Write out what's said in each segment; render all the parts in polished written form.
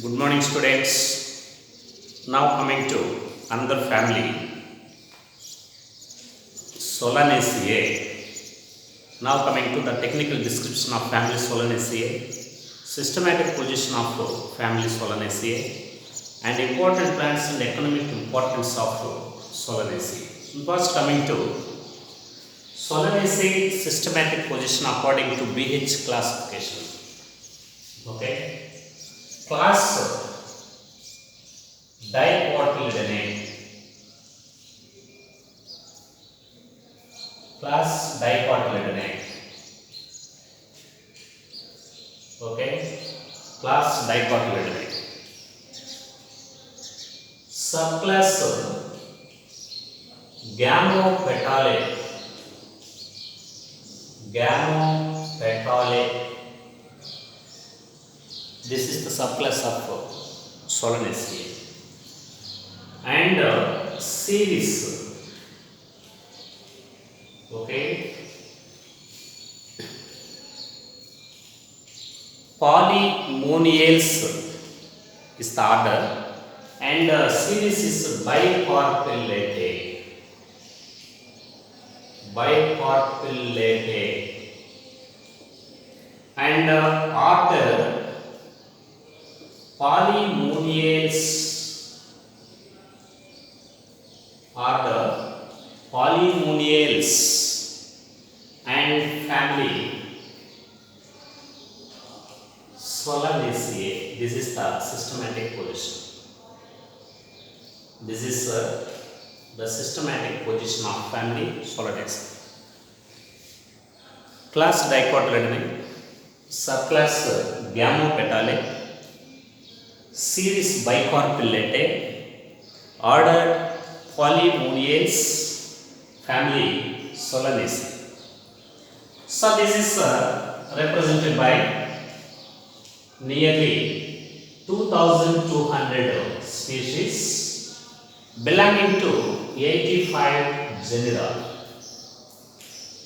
Good morning, students. Now coming to another family, Solanaceae. Now coming to the technical description of family Solanaceae, systematic position of family Solanaceae, and important plants and economic importance of Solanaceae. First coming to Solanaceae systematic position according to BH classification. Okay. Class Dicotyledonate. Class Dicotyledonate. Okay. Class Dicotyledonate. Subclass Gamopetalae. Gamopetalae. This is the subclass of Solanaceae. And series, okay, Polymoniales is the order, and series is Bicarpellate. And order Polymoniales, order Polymoniales, and family Solanaceae. This is the systematic position. This is the systematic position of family Solanaceae. Class Dicotyledonate, subclass Gamopetalae, series Bicarpellate, order Polymoniales, family Solanaceae. So this is represented by nearly 2200 species belonging to 85 genera.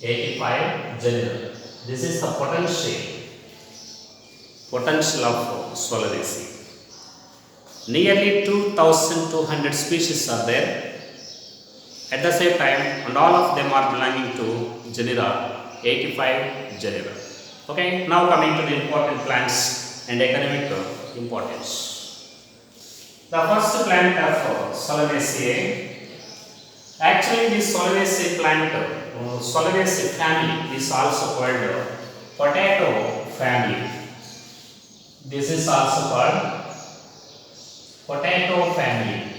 85 genera. This is the potential of Solanaceae. Nearly 2200 species are there at the same time, and all of them are belonging to genera, 85 genera. Okay, now coming to the important plants and economic importance. The first plant of Solanaceae, actually this Solanaceae plant, Solanaceae family is also called potato family. This is also called potato family.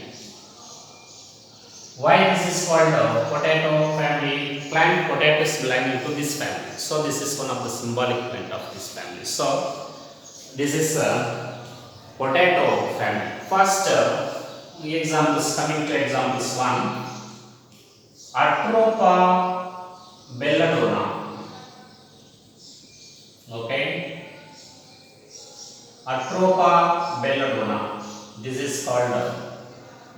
Why this is called potato family? Plant potatoes belonging to this family. So this is one of the symbolic plant of this family. So this is potato family. First examples, coming to examples 1, Atropa belladonna. Okay, Atropa belladonna. This is called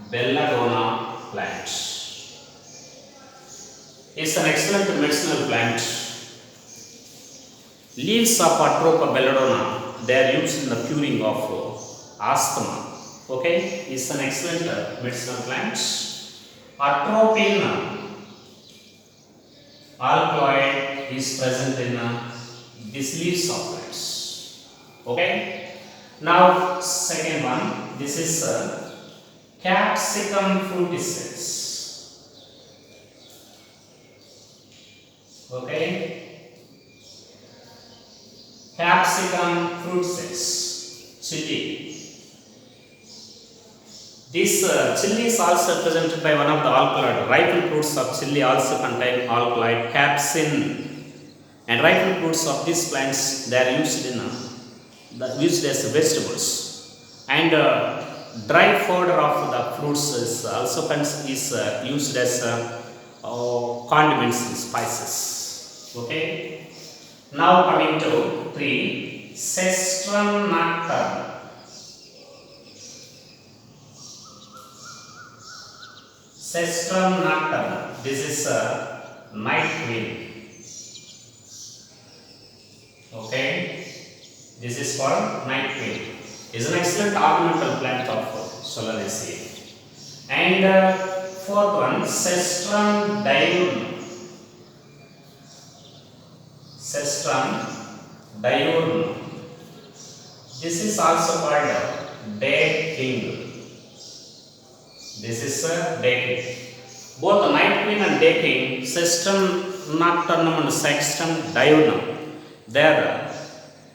belladonna plant. It's an excellent medicinal plant. Leaves of Atropa belladonna, they are used in the curing of asthma. Okay, it's an excellent medicinal plant. Atropine alkaloid is present in these leaves of plants. Okay. Now second one, this is capsicum frutescens. Okay, capsicum frutescens, chili. This chili is also represented by one of the alkaloid. Ripe fruits of chili also contain alkaloid capsaicin, and ripe fruits of these plants, they are used as vegetables, and dry powder of the fruits is also used as condiments and spices. Okay. Now coming to 3, Cestrum nocturne. Cestrum nocturne. This is night queen. Okay. This is called night queen. is an excellent ornamental plant of Solanaceae. And fourth one, Cestrum diurnum. Cestrum diurnum. This is also called day king. This is a day king. Both night queen and day king, Cestrum nocturnum and Cestrum diurnum, they are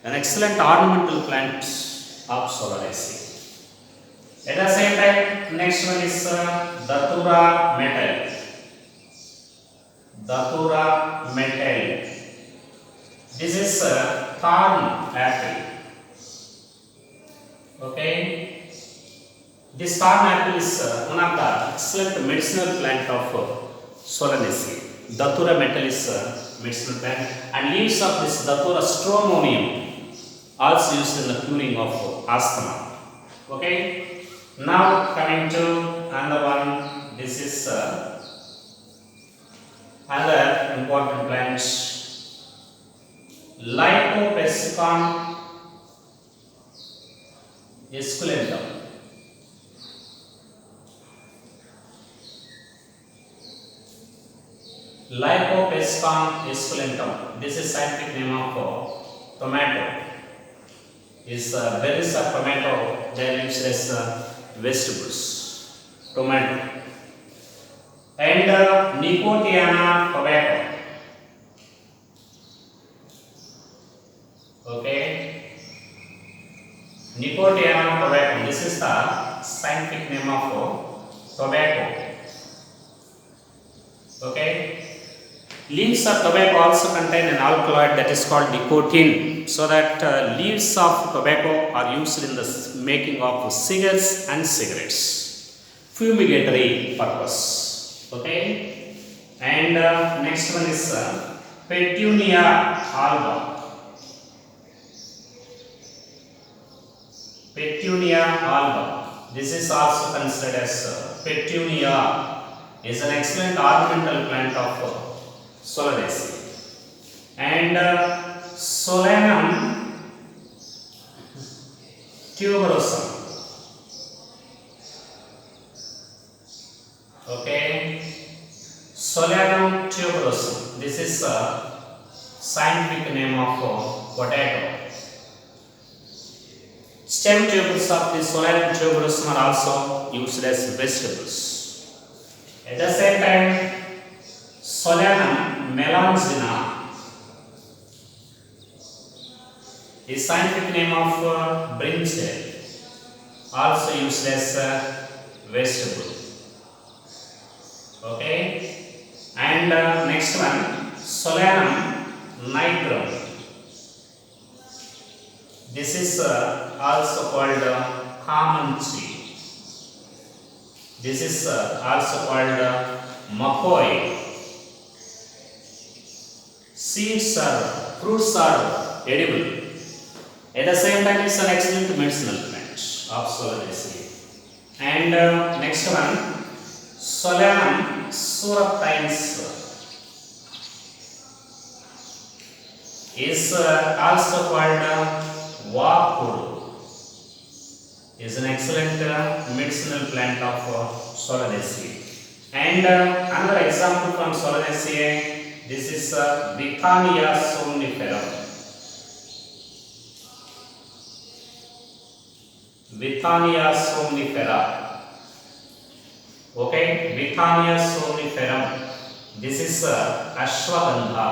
an excellent ornamental plant of Solanaceae. At the same time, next one is Datura metal. Datura metal. This is thorn apple. Okay. This thorn apple is one of the excellent medicinal plant of Solanaceae. Datura metal is medicinal plant, and leaves of this Datura stramonium also used in the curing of asthma. Okay. Now coming to another one, this is another important plant, Lycopescon esculentum. Lycopescon esculentum. This is scientific name of tomato. Is berries of tomato, they are used as vegetables. Tomato. And Nicotiana tobacco. Okay. Nicotiana tobacco. This is the scientific name of tobacco. Okay. Leaves of tobacco also contain an alkaloid that is called nicotine, so that leaves of tobacco are used in the making of cigars and cigarettes, fumigatory purpose. Okay. And next one is Petunia alba. Petunia alba. This is also considered as Petunia is an excellent ornamental plant of Solanaceae. And Solanum tuberosum. Okay. Solanum tuberosum. This is a scientific name of potato. Stem tuberous of the Solanum tuberosum are also used as vegetables. At the same time, Solanum melongena is scientific name of brinjal, also used as vegetable. Okay. And next one, Solanum nigrum. This is also called common tree. This is also called macoy. Seeds fruits are edible. At the same time, it's an excellent medicinal plant of Solanaceae. And next one, Solanum surreptans is also called Wakuru. Is an excellent medicinal plant of Solanaceae. And another example from Solanaceae. This is Withania somniferum. Withania somnifera. Okay, Withania somniferum. This is Ashwagandha.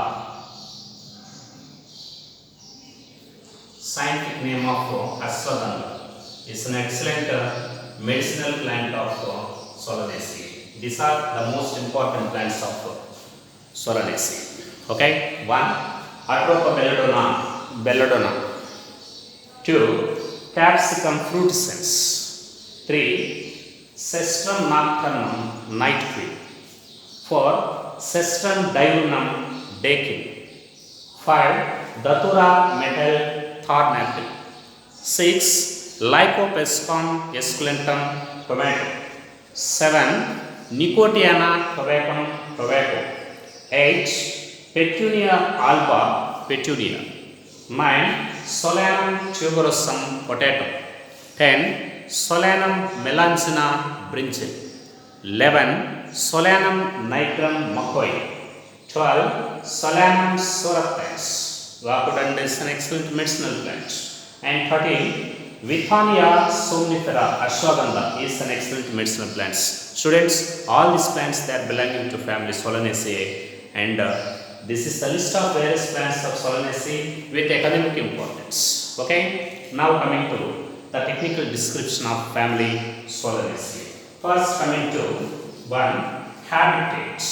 Scientific name of Ashwagandha. It's an excellent medicinal plant of Solanaceae. These are the most important plants of Solanaceae. Okay, 1. Atropa belladonna. 2. Capsicum frutescens. 3. Cestrum nocturnum night queen. 4. Cestrum diurnum day king. 5. Datura metal thorn apple. 6. Lycopescon esculentum tomato. 7. Nicotiana tobacco. 8. Petunia alba petunia. 9. Solanum tuberosum potato. 10. Solanum melangina brinjal. 11. Solanum nigrum McCoy. 12. Solanum soraptex. Vakudand is an excellent medicinal plant. And 13. Withania somnifera ashwagandha is an excellent medicinal plant. Students, all these plants they are belonging to family Solanaceae, and this is the list of various plants of Solanaceae with economic importance. Okay, now coming to the technical description of family Solanaceae. First, coming to 1. Habitats.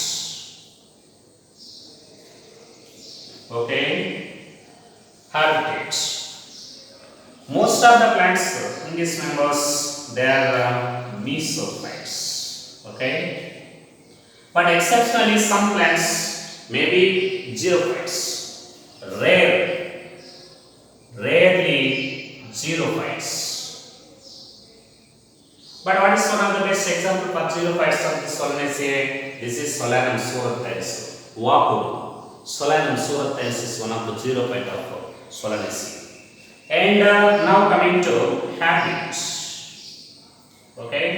Okay, habitats. Most of the plants in these members they are mesophytes. Okay, but exceptionally some plants may be xerophytes. Rarely xerophytes. But what is one of the best example for xerophytes of this Solanaceae? This is Solanum soraptex. Vakuum. Solanum soraptex is one of the xerophyte of Solanaceae. And now coming to habits. Okay,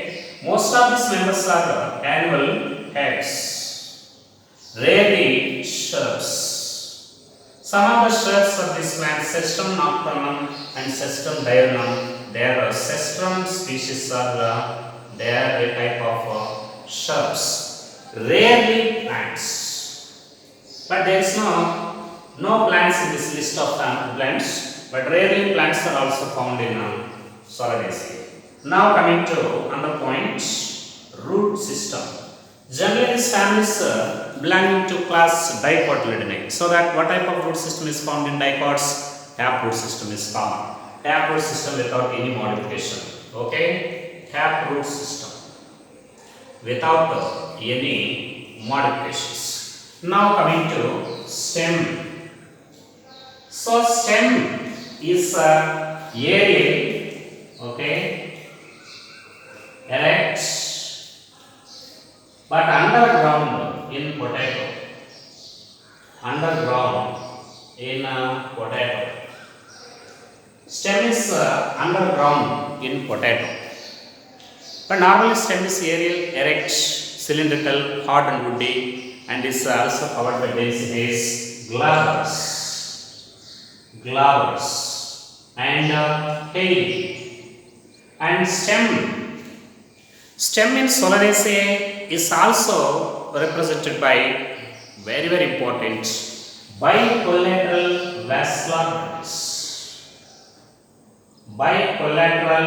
most of these members are annual heads, rarely shrubs. Some of the shrubs of this plant, Cestrum nocturnum and Cestrum diurnum, their Cestrum species are they are a type of shrubs, rarely plants. But there is no plants in this list of plants. But rarely plants are also found in Solanaceae. Now coming to another point, root system. Generally these families belonging to class Dicotyledonei. So that what type of root system is found in dicots? Tap root system is common. Tap root system without any modification. Okay, tap root system without any modifications. Now coming to stem. So stem is aerial, okay, erect, but underground in potato. Underground in potato. Stem is underground in potato. But normally stem is aerial, erect, cylindrical, hard and woody, and is also covered by dense hairs, glabers and hairy. And stem in Solanaceae is also represented by very important bicollateral vascular bundles. Bicollateral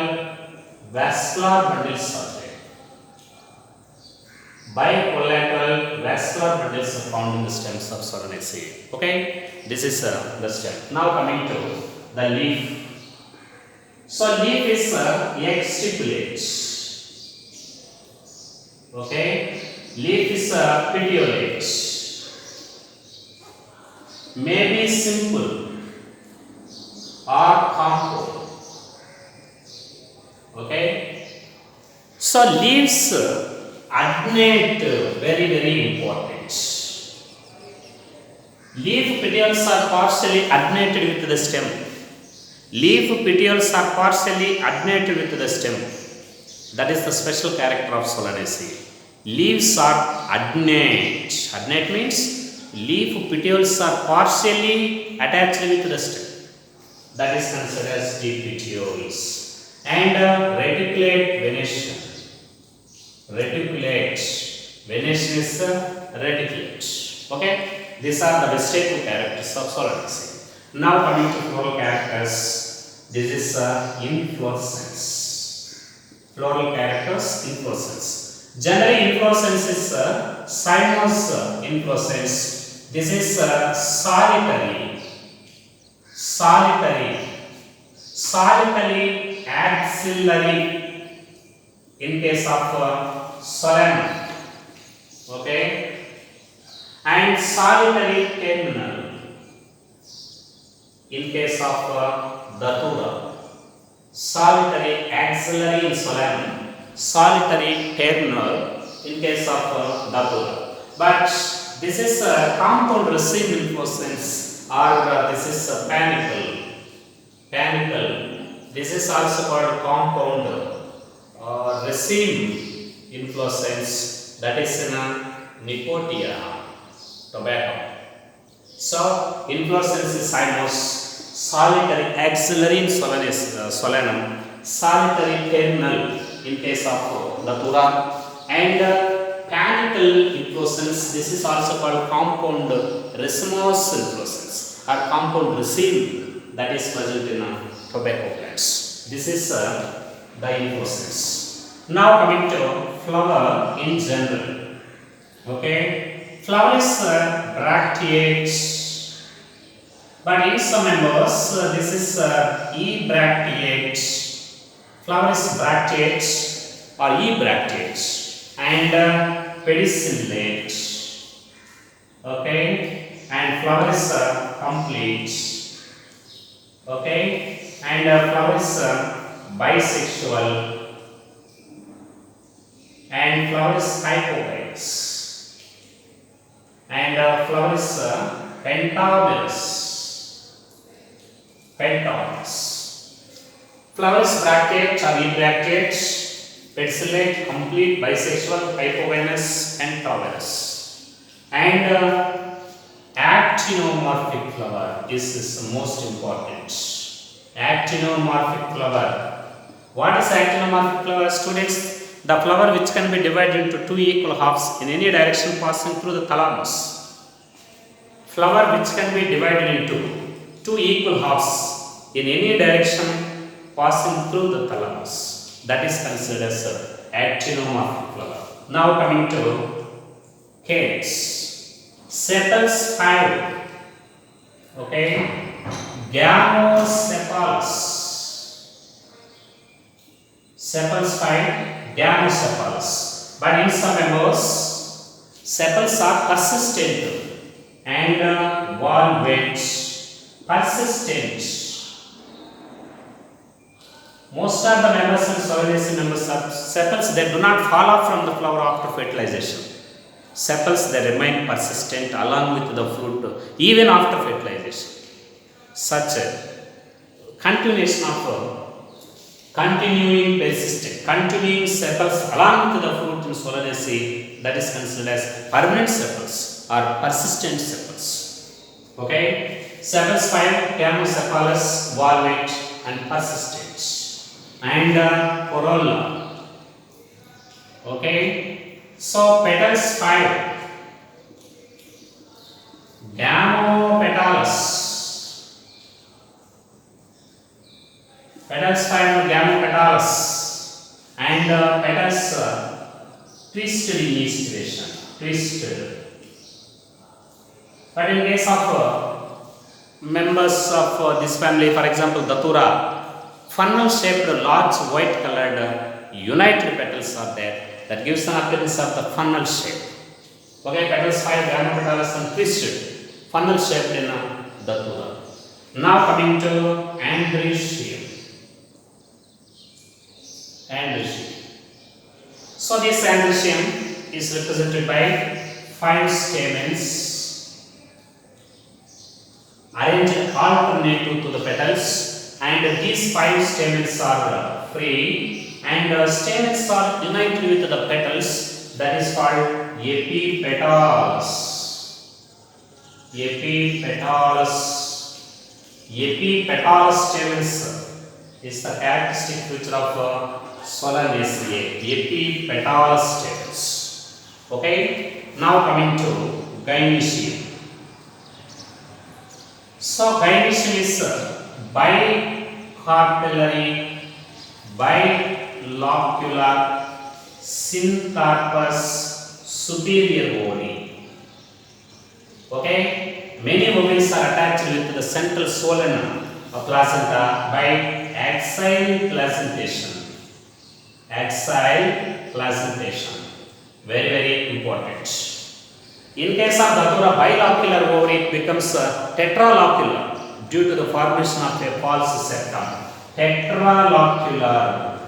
vascular bundles are there. Bicollateral vascular bundles are found in the stems of Solanaceae. Okay, this is the stem. Now coming to the leaf. So leaf is exstipulate. Okay, leaf is petiolate. May be simple or compound. Okay, so leaves adnate, very important. Leaf petioles are partially adnated with the stem. Leaf petioles are partially adnated with the stem. That is the special character of Solanaceae. Leaves are adnate. Adnate means leaf petioles are partially attached with the stem. That is considered as deep petioles. And reticulate venation. Reticulate venation is reticulate. Okay, these are the vegetative characters of Solanaceae. Now coming to floral characters, this is inflorescence. Floral characters, inflorescence. Generally, inflorescence is cymous inflorescence. This is solitary axillary in case of Solanum. Okay, and solitary terminal in case of Datura. Solitary axillary in Solanum, solitary terminal in case of Datura. But this is a compound raceme inflorescence, or this is a panicle This is also called compound raceme inflorescence, that is in Nicotia tobacco. So inflorescence is almost solitary axillary in solanum, solitary terminal in case of Datura, and panicle inflorescence. This is also called compound racemose inflorescence or compound raceme, that is present in tobacco plants. This is the inflorescence. Now coming to flower in general. Okay, flower is bracteate, but in some members this is ebracteate. Flower is bracteate or ebracteate and pedicellate. Okay, and flower is complete. Okay, and flower is bisexual, and flower is hypophytes, and flower is pentamerous. Flower is bracteate or ebracteate, pedicellate, complete, bisexual, hypophytes, pentamerous, and actinomorphic flower. This is most important. Actinomorphic flower. What is actinomorphic flower, students? The flower which can be divided into two equal halves in any direction passing through the thalamus. Flower which can be divided into two equal halves in any direction passing through the thalamus. That is considered as actinomorphic flower. Now coming to calyx. Sepals 5. Okay, Gamosepalous. Sepals 5, Gamosepalous. But in some members, sepals are persistent and valvate. Persistent. Most of the members and Solanaceae members are sepals. They do not fall off from the flower after fertilization. Sepals, they remain persistent along with the fruit even after fertilization. Such a continuation of continuing sepals along with the fruit in Solanaceae, that is considered as permanent sepals or persistent sepals. Okay, sepals 5, Gamosepalous, valvate and persistent, and corolla. Okay, so petals 5, Gamopetalous. Petals 5, Gamopetalous, and petals twisted in each direction. Twisted. But in case of members of this family, for example, Datura, funnel shaped, large white colored united petals are there. That gives an appearance of the funnel shape. Okay, petals 5, Gamopetalous and twisted, funnel shaped in Datura. Now coming to Androecium. So this Androecium is represented by 5 stamens arranged alternative to the petals, and these 5 stamens are free, and stamens are united with the petals. That is called epipetals. Epipetalous stamens is the characteristic feature of Solanaceae. Epipetalous stamens. Okay. Now coming to Gynoecium. So Gynoecium is bicarpellary, bilocular, syncarpous, superior ovary. Okay, many ovaries are attached with the central solanum of placenta by axile placentation. Axile placentation, very very important. In case of Datura, bilocular ovary, it becomes tetralocular due to the formation of a false septum. Tetralocular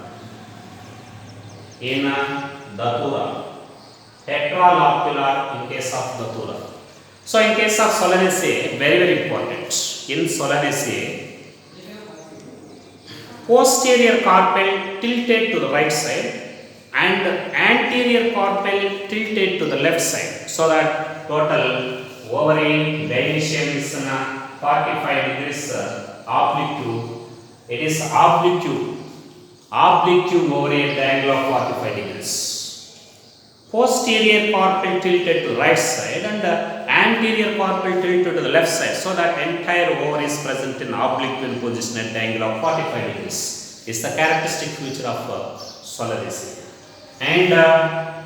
in Datura. Tetralocular in case of Datura. So in case of Solanaceae, very very important. In Solanaceae, posterior carpel tilted to the right side and anterior carpel tilted to the left side, so that total ovary dilation is 45 degrees oblique. It is oblique ovary at the angle of 45 degrees. Posterior carpel tilted to the right side and anterior carpel tilted to the left side, so that entire ovary is present in oblique position at the angle of 45 degrees. Is the characteristic feature of Solanaceae. And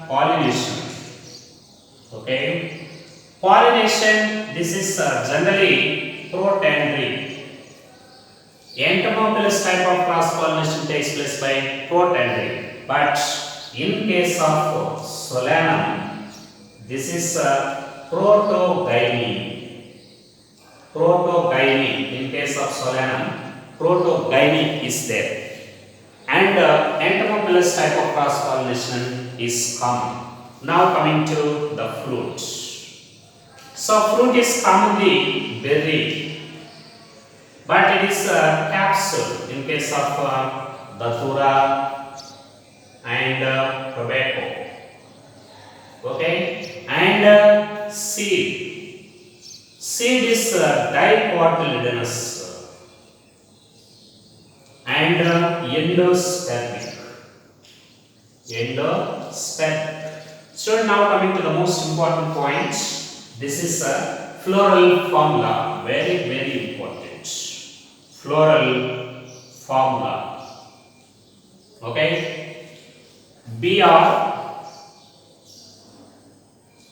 pollination. Okay, pollination. This is generally protandry. Entomophilous type of cross pollination takes place by protandry, but in case of Solanum, this is protogyny. Protogyny. In case of Solanum, protogyny is there, and entomophilous type of cross pollination is common. Now coming to the fruit. So fruit is commonly berry, but it is capsule in case of Datura and tobacco. Okay, and seed. Seed is dicotyledonous and endospermic. Endospermic. So now coming to the most important point. This is a floral formula. Very, very important. Floral formula. Okay. BR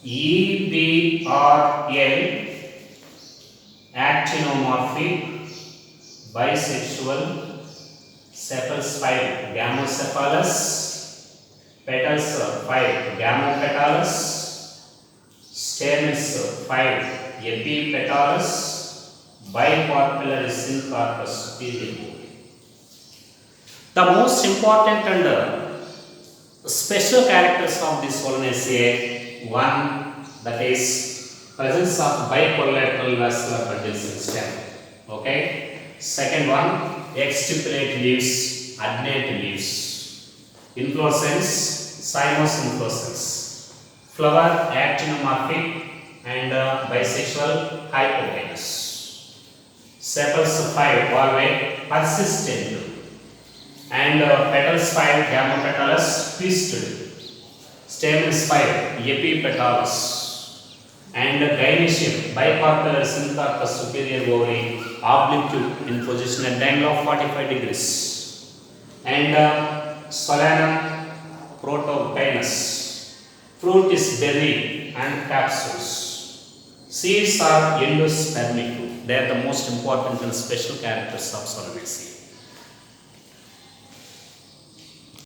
EBRL, actinomorphic, bisexual, sepals 5 gamocephalous, petals 5 gamopetalous, stamens 5 epipetalous, bicarpellary syncarpus superior. The most important and special characters of this Solanaceae, one, that is presence of bicollateral vascular congestion stem. Okay. Second one, exstipulate leaves, adnate leaves. Inflorescence, cymose inflorescence. Flower actinomorphic and bisexual, hypogynous. Sepals 5 valvate, persistent, and petals 5 gamopetalous, twisted. Stamens 5 epipetalous, and gynoecium, bicarpellary syncarpus superior ovary, oblique in position at the angle of 45 degrees. And Solanum protogynous. Fruit is berry and capsules. Seeds are endospermic. They are the most important and special characters of Solanaceae.